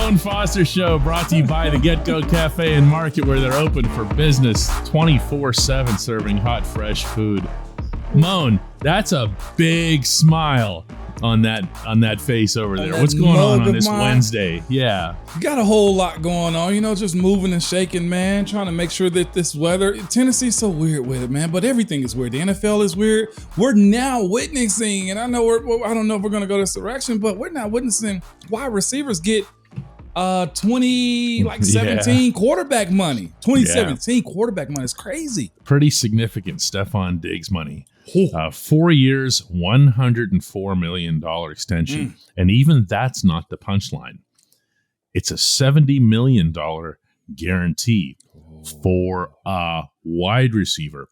Ramon Foster Show, brought to you by the Get-Go Cafe and Market, where they're open for business 24/7, serving hot, fresh food. Moan, that's a big smile on that face over there. What's going on this Wednesday? Yeah. Got a whole lot going on, just moving and shaking, man, trying to make sure that this weather, Tennessee's so weird with it, man, but everything is weird. The NFL is weird. We're now witnessing, and I don't know if we're going to go this direction, but we're now witnessing wide receivers get 17 quarterback money. 2017 quarterback money is crazy. Pretty significant Stephon Diggs money. 4 years, $104 million extension. And even that's not the punchline. It's a $70 million guarantee for a wide receiver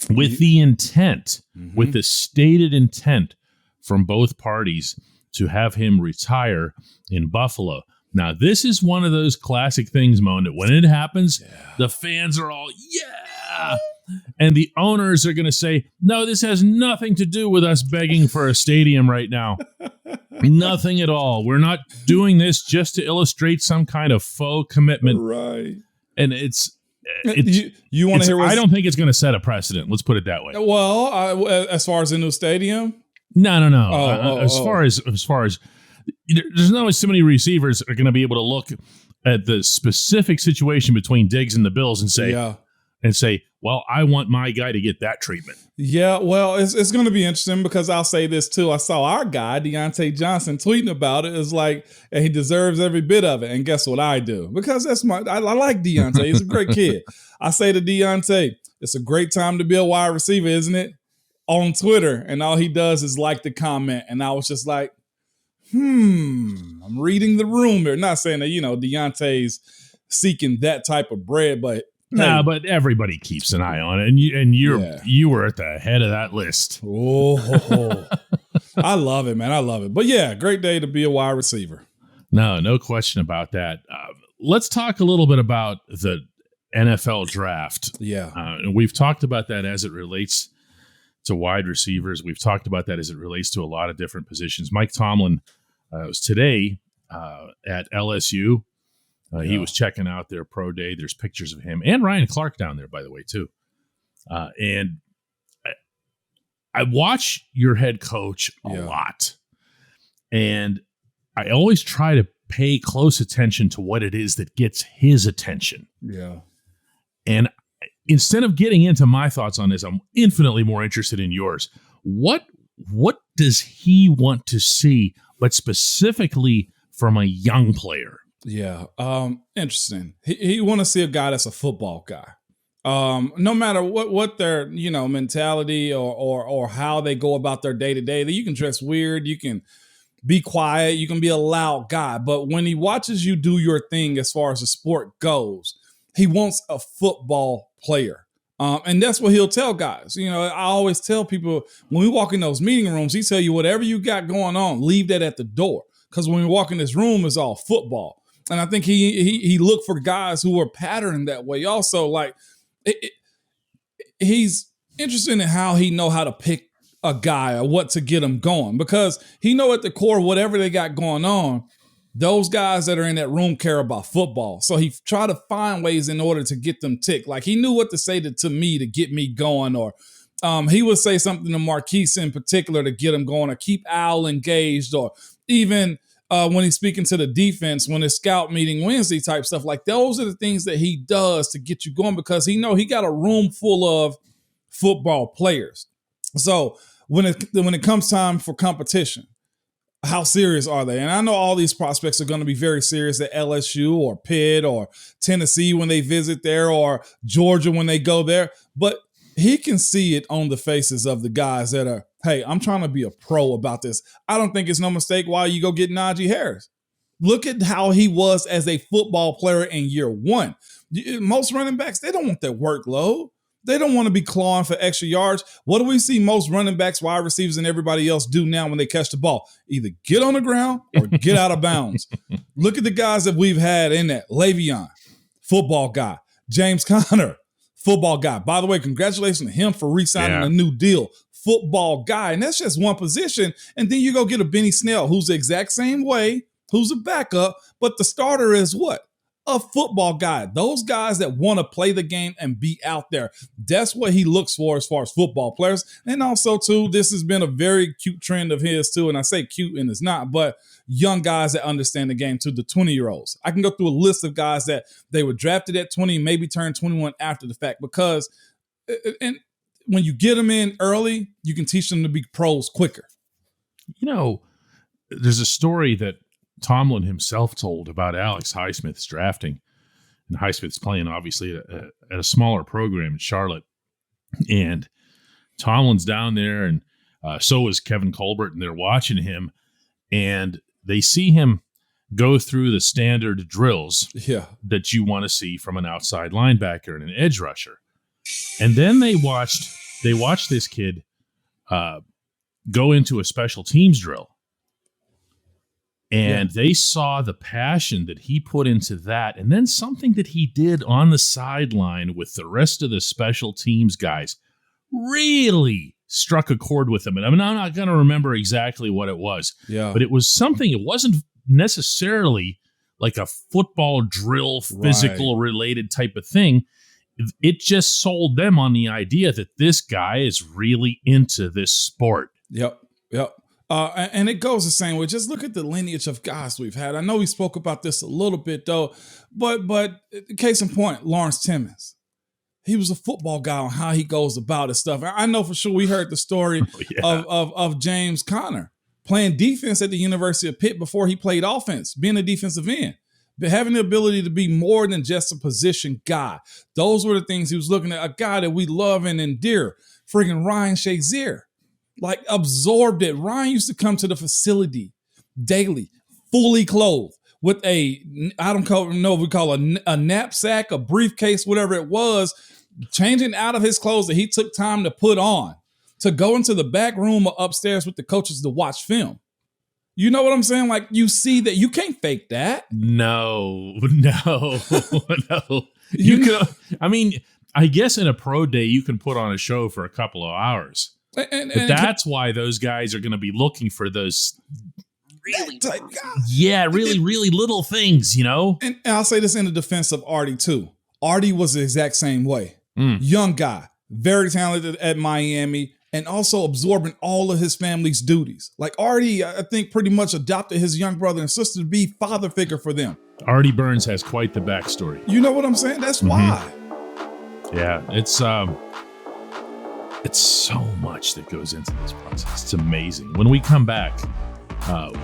with the intent, with the stated intent from both parties to have him retire in Buffalo. Now, this is one of those classic things, Moan, that when it happens, the fans are all, yeah. And the owners are going to say, no, this has nothing to do with us begging for a stadium right now. Nothing at all. We're not doing this just to illustrate some kind of faux commitment. Right. And you want to hear I don't think it's going to set a precedent. Let's put it that way. Well, as far as the new stadium? No. As far as there's not always so many receivers that are going to be able to look at the specific situation between Diggs and the Bills and say, well, I want my guy to get that treatment. Yeah, well, it's going to be interesting because I'll say this too. I saw our guy, Deontay Johnson, tweeting about it. It's like, and he deserves every bit of it. And guess what I do? Because I like Deontay. He's a great kid. I say to Deontay, it's a great time to be a wide receiver, isn't it? On Twitter. And all he does is like the comment. And I was just like, I'm reading the room there. Not saying that, Deontay's seeking that type of bread, but nah, but everybody keeps an eye on it, and you were at the head of that list. Oh, I love it, man. I love it. But yeah, great day to be a wide receiver. No question about that. Let's talk a little bit about the NFL draft. Yeah, we've talked about that as it relates to wide receivers. We've talked about that as it relates to a lot of different positions. Mike Tomlin was today at LSU. He was checking out their pro day. There's pictures of him and Ryan Clark down there, by the way, too. And I watch your head coach a lot. And I always try to pay close attention to what it is that gets his attention. Yeah. And instead of getting into my thoughts on this, I'm infinitely more interested in yours. What does he want to see, but specifically from a young player? Yeah. Interesting. He want to see a guy that's a football guy. No matter what their, mentality or how they go about their day to day, that you can dress weird, you can be quiet, you can be a loud guy. But when he watches you do your thing as far as the sport goes, he wants a football player. And that's what he'll tell guys. I always tell people when we walk in those meeting rooms, he tell you whatever you got going on, leave that at the door. Because when we walk in this room, it's all football. And I think he looked for guys who were patterned that way. Also, like he's interested in how he know how to pick a guy or what to get him going, because he know at the core, whatever they got going on, those guys that are in that room care about football. So he tried to find ways in order to get them ticked. Like he knew what to say to me to get me going, or he would say something to Marquise in particular to get him going, or keep Al engaged, or even when he's speaking to the defense, when it's scout meeting Wednesday type stuff. Like those are the things that he does to get you going, because he got a room full of football players. So when it comes time for competition, how serious are they? And I know all these prospects are going to be very serious at LSU or Pitt or Tennessee when they visit there, or Georgia when they go there. But he can see it on the faces of the guys that are, hey, I'm trying to be a pro about this. I don't think it's no mistake why you go get Najee Harris. Look at how he was as a football player in year one. Most running backs, they don't want that workload. They don't want to be clawing for extra yards. What do we see most running backs, wide receivers, and everybody else do now when they catch the ball? Either get on the ground or get out of bounds. Look at the guys that we've had in that. Le'Veon, football guy. James Conner, football guy. By the way, congratulations to him for re-signing a new deal. Football guy. And that's just one position. And then you go get a Benny Snell, who's the exact same way, who's a backup, but the starter is what? A football guy. Those guys that want to play the game and be out there. That's what he looks for as far as football players. And also, too, this has been a very cute trend of his, too. And I say cute and it's not, but young guys that understand the game, too, the 20-year-olds. I can go through a list of guys that they were drafted at 20, maybe turned 21 after the fact, because and when you get them in early, you can teach them to be pros quicker. You know, there's a story that Tomlin himself told about Alex Highsmith's drafting. And Highsmith's playing, obviously, at a smaller program in Charlotte. And Tomlin's down there, and so is Kevin Colbert, and they're watching him. And they see him go through the standard drills that you want to see from an outside linebacker and an edge rusher. And then they watched this kid go into a special teams drill. And they saw the passion that he put into that. And then something that he did on the sideline with the rest of the special teams guys really struck a chord with them. And I'm not going to remember exactly what it was. Yeah. But it was something, it wasn't necessarily like a football drill, physical related type of thing. It just sold them on the idea that this guy is really into this sport. Yep. And it goes the same way. Just look at the lineage of guys we've had. I know we spoke about this a little bit, though, but case in point, Lawrence Timmons. He was a football guy on how he goes about his stuff. I know for sure we heard the story of James Conner playing defense at the University of Pitt before he played offense, being a defensive end, but having the ability to be more than just a position guy. Those were the things he was looking at. A guy that we love and endear, friggin' Ryan Shazier. Like absorbed it. Ryan used to come to the facility daily, fully clothed with I don't know if we call a knapsack, a briefcase, whatever it was, changing out of his clothes that he took time to put on to go into the back room or upstairs with the coaches to watch film. You know what I'm saying? Like you see that you can't fake that. No. You can. I mean, I guess in a pro day you can put on a show for a couple of hours. But that's why those guys are going to be looking for those really really little things, you know? And I'll say this in the defense of Artie, too. Artie was the exact same way. Young guy, very talented at Miami, and also absorbing all of his family's duties. Like Artie, I think, pretty much adopted his young brother and sister to be father figure for them. Artie Burns has quite the backstory. You know what I'm saying? That's why. Yeah, it's so much that goes into this process. It's amazing. When we come back,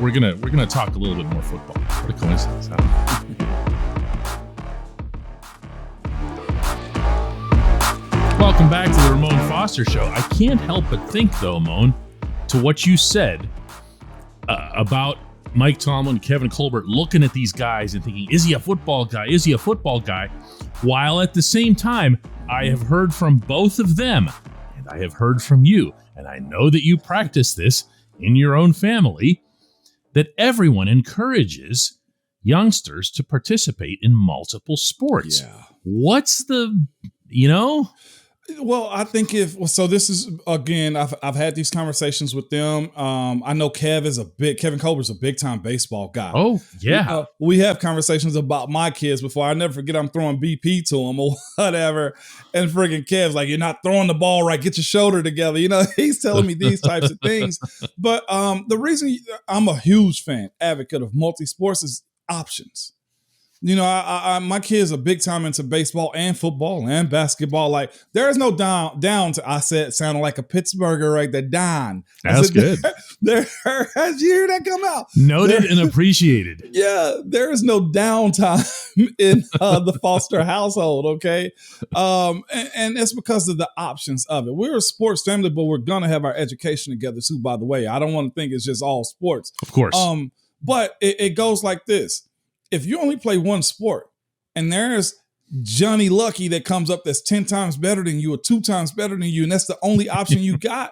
we're gonna talk a little bit more football. What a coincidence, huh? Welcome back to the Ramon Foster Show. I can't help but think, though, Moan, to what you said about Mike Tomlin, Kevin Colbert looking at these guys and thinking, is he a football guy? Is he a football guy? While at the same time, I have heard from both of them. I have heard from you, and I know that you practice this in your own family, that everyone encourages youngsters to participate in multiple sports. Yeah. What's the, Well, I think this is, again, I've had these conversations with them. I know Kevin Colbert's a big time baseball guy. Oh, yeah. We have conversations about my kids before. I never forget I'm throwing BP to them or whatever. And friggin' Kev's like, you're not throwing the ball right. Get your shoulder together. He's telling me these types of things. But the reason I'm a huge advocate of multi-sports is options. My kids are big time into baseball and football and basketball. Like there is no down to, I said, sounding like a Pittsburgher, right? The down. That's good. Did you hear that come out? Noted and appreciated. Yeah, there is no downtime in the Foster household, okay? And it's because of the options of it. We're a sports family, but we're going to have our education together too, by the way. I don't want to think it's just all sports. Of course. But it goes like this. If you only play one sport and there's Johnny Lucky that comes up that's 10 times better than you or 2 times better than you, and that's the only option you got,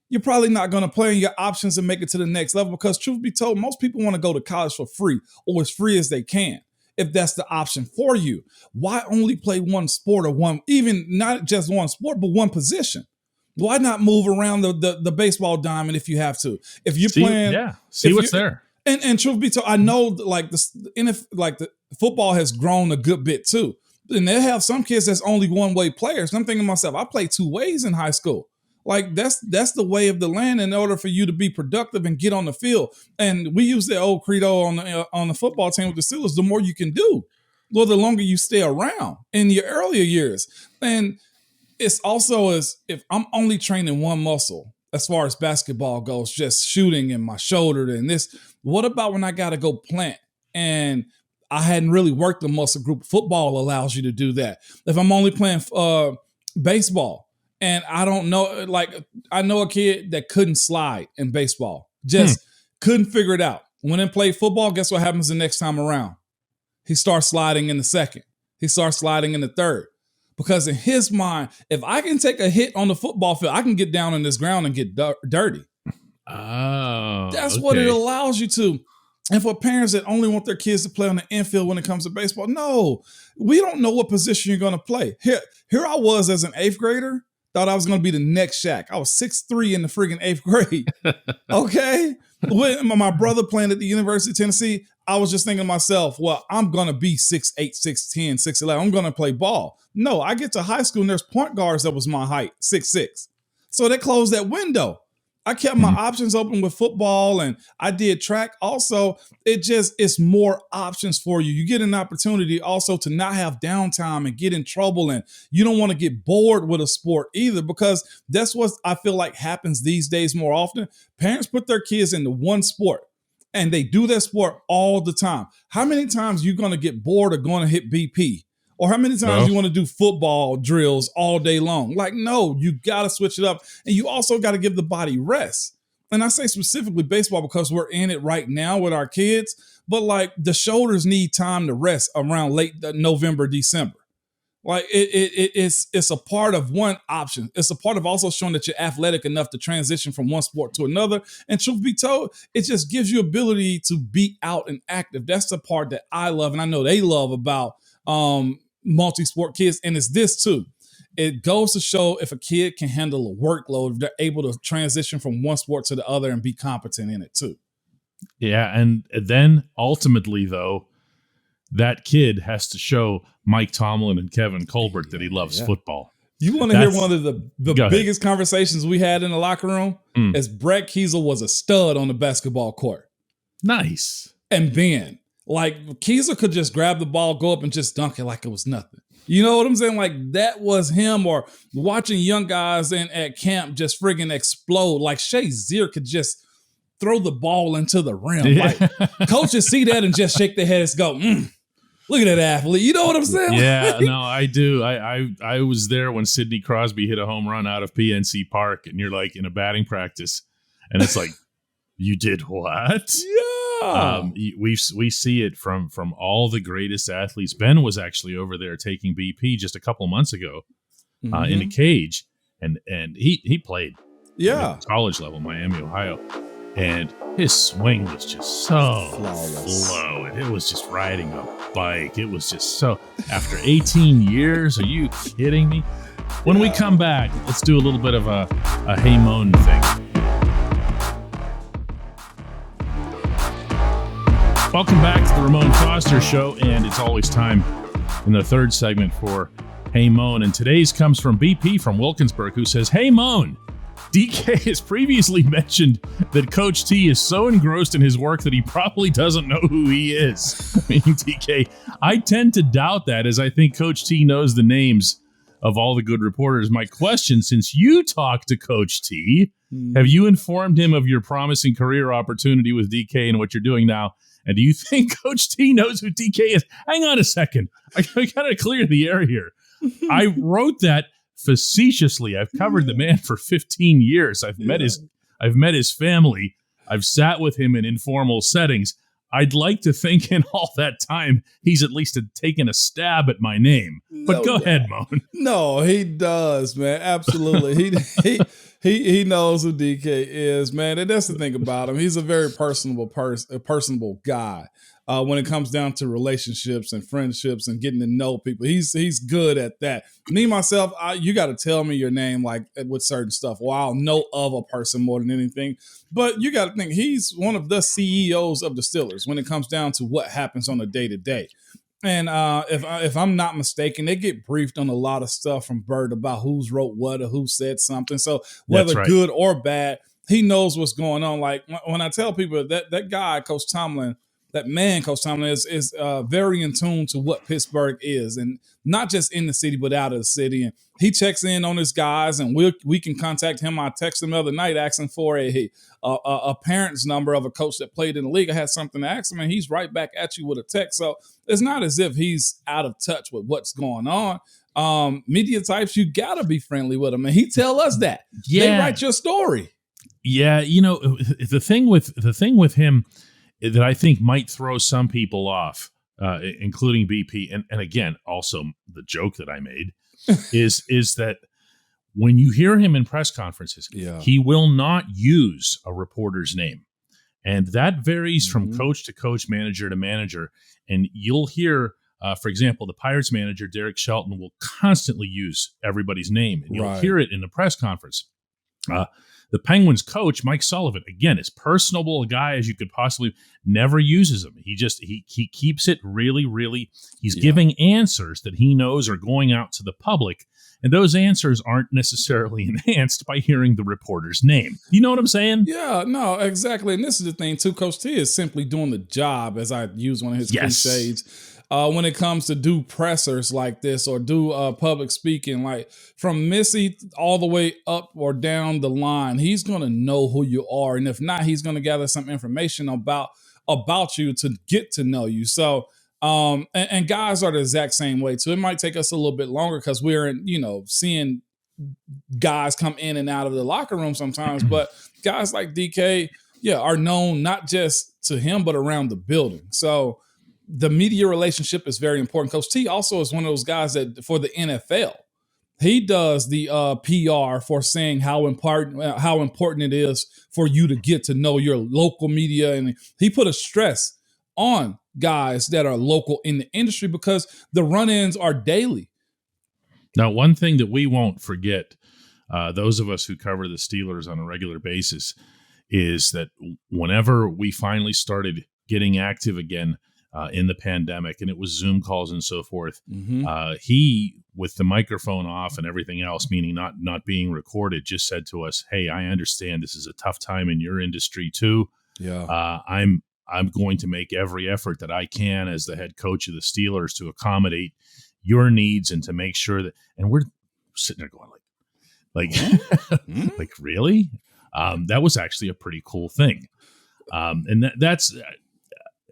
you're probably not going to play in your options and make it to the next level because truth be told, most people want to go to college for free or as free as they can. If that's the option for you, why only play one sport or one, even not just one sport, but one position? Why not move around the baseball diamond if you have to? If you're playing, see what's there. And truth be told, I know like the football has grown a good bit too. And they have some kids that's only one-way players. And I'm thinking to myself, I played two ways in high school. Like that's the way of the land in order for you to be productive and get on the field. And we use the old credo on the football team with the Steelers: the more you can do, well, the longer you stay around in your earlier years. And it's also as if I'm only training one muscle as far as basketball goes, just shooting in my shoulder and this. What about when I got to go plant and I hadn't really worked the muscle group? Football allows you to do that. If I'm only playing baseball and I don't know, like I know a kid that couldn't slide in baseball, just couldn't figure it out. Went and played football, guess what happens the next time around? He starts sliding in the second. He starts sliding in the third. Because in his mind, if I can take a hit on the football field, I can get down in this ground and get dirty. Oh, that's what it allows you to. And for parents that only want their kids to play on the infield when it comes to baseball, no, we don't know what position you're going to play. Here I was as an 8th grader, thought I was going to be the next Shaq. I was 6'3" in the freaking 8th grade. Okay? When my brother playing at the University of Tennessee, I was just thinking to myself, well, I'm going to be 6'8", 6'10", 6'11". I'm going to play ball. No, I get to high school and there's point guards that was my height, 6'6". So they closed that window. I kept my options open with football and I did track. Also, it's more options for you. You get an opportunity also to not have downtime and get in trouble. And you don't want to get bored with a sport either, because that's what I feel like happens these days more often. Parents put their kids into one sport and they do that sport all the time. How many times are you going to get bored of going to hit BP? Or how many times you want to do football drills all day long? Like, no, you got to switch it up. And you also got to give the body rest. And I say specifically baseball because we're in it right now with our kids. But like the shoulders need time to rest around late November, December. Like it's a part of one option. It's a part of also showing that you're athletic enough to transition from one sport to another. And truth be told, it just gives you ability to be out and active. That's the part that I love. And I know they love about multi-sport kids. And it's this too. It goes to show if a kid can handle a workload, if they're able to transition from one sport to the other and be competent in it too. Yeah. And then ultimately, though, that kid has to show Mike Tomlin and Kevin Colbert that he loves football. You want to hear one of the biggest conversations we had in the locker room? Is Brett Kiesel was a stud on the basketball court. Nice. And Ben. Like, Kiesel could just grab the ball, go up and just dunk it like it was nothing. You know what I'm saying? Like, that was him. Or watching young guys at camp just friggin' explode. Like, Shea Zier could just throw the ball into the rim. Yeah. Like, coaches see that and just shake their heads, go, look at that athlete. You know what I'm saying? Yeah, no, I do. I was there when Sidney Crosby hit a home run out of PNC Park, and you're like in a batting practice, and it's like, you did what? Yeah. We see it from all the greatest athletes. Ben was actually over there taking BP just a couple months ago in a cage, and he played at college level, Miami, Ohio, and his swing was just so flowing. It was just riding a bike. It was just so. After 18 years, are you kidding me? When we come back, let's do a little bit of a Hey Mon thing. Welcome back to the Ramon Foster Show, and it's always time in the third segment for Hey Mon. And today's comes from BP from Wilkinsburg, who says, Hey Mon, DK has previously mentioned that Coach T is so engrossed in his work that he probably doesn't know who he is. Meaning DK. I tend to doubt that, as I think Coach T knows the names of all the good reporters. My question, since you talked to Coach T, have you informed him of your promising career opportunity with DK and what you're doing now? And do you think Coach T knows who DK is? Hang on a second. I got to clear the air here. I wrote that facetiously. I've covered the man for 15 years. I've met his family. I've sat with him in informal settings. I'd like to think in all that time he's at least taken a stab at my name. But go ahead, Mon. No, he does, man. Absolutely. He knows who DK is, man. And that's the thing about him. He's a very personable guy. when it comes down to relationships and friendships and getting to know people. He's good at that. Me, myself, you got to tell me your name like with certain stuff. Well, I'll know of a person more than anything. But you got to think he's one of the CEOs of the Steelers when it comes down to what happens on a day-to-day. And if I'm not mistaken, they get briefed on a lot of stuff from Bird about who's wrote what or who said something. So whether good or bad, he knows what's going on. Like when I tell people that guy, Coach Tomlin, that man, Coach Tomlin, is very in tune to what Pittsburgh is, and not just in the city, but out of the city. And he checks in on his guys, and we can contact him. I texted him the other night asking for a parent's number of a coach that played in the league. I had something to ask him, and he's right back at you with a text. So it's not as if he's out of touch with what's going on. Media types, you got to be friendly with him, and he tell us that. Yeah. They write your story. Yeah, the thing with him that I think might throw some people off, including BP, and again, also the joke that I made, is that when you hear him in press conferences, he will not use a reporter's name. And that varies from coach to coach, manager to manager. And you'll hear, for example, the Pirates manager, Derek Shelton, will constantly use everybody's name. And you'll hear it in the press conference. The Penguins coach, Mike Sullivan, again, as personable a guy as you could possibly, never uses him. He keeps it really, really, he's giving answers that he knows are going out to the public. And those answers aren't necessarily enhanced by hearing the reporter's name. You know what I'm saying? Yeah, no, exactly. And this is the thing, too. Coach T is simply doing the job, as I use one of his cliches. When it comes to do pressers like this or do public speaking, like from Missy all the way up or down the line, he's going to know who you are. And if not, he's going to gather some information about you to get to know you. So, and guys are the exact same way too. It might take us a little bit longer because we're seeing guys come in and out of the locker room sometimes, but guys like DK, are known not just to him, but around the building. So, the media relationship is very important. Coach T also is one of those guys that for the NFL, he does the PR for saying how important it is for you to get to know your local media. And he put a stress on guys that are local in the industry because the run-ins are daily. Now, one thing that we won't forget, those of us who cover the Steelers on a regular basis, is that whenever we finally started getting active again, in the pandemic, and it was Zoom calls and so forth. He, with the microphone off and everything else, meaning not being recorded, just said to us, "Hey, I understand this is a tough time in your industry too. I'm going to make every effort that I can as the head coach of the Steelers to accommodate your needs and to make sure that." And we're sitting there going like really? That was actually a pretty cool thing, and that's.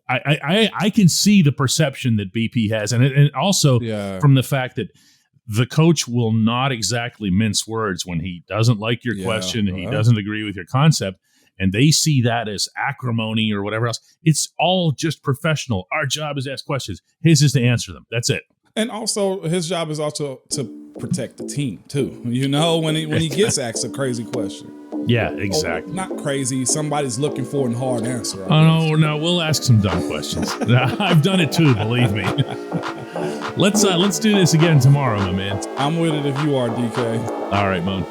I can see the perception that BP has, and also from the fact that the coach will not exactly mince words when he doesn't like your question and he doesn't agree with your concept, and they see that as acrimony or whatever else. It's all just professional. Our job is to ask questions. His is to answer them. That's it. And also, his job is also to protect the team too. When he gets asked a crazy question. Yeah, exactly. Not crazy. Somebody's looking for a hard answer. No, we'll ask some dumb questions. I've done it too, believe me. Let's do this again tomorrow, my man. I'm with it if you are, DK. All right, Mon.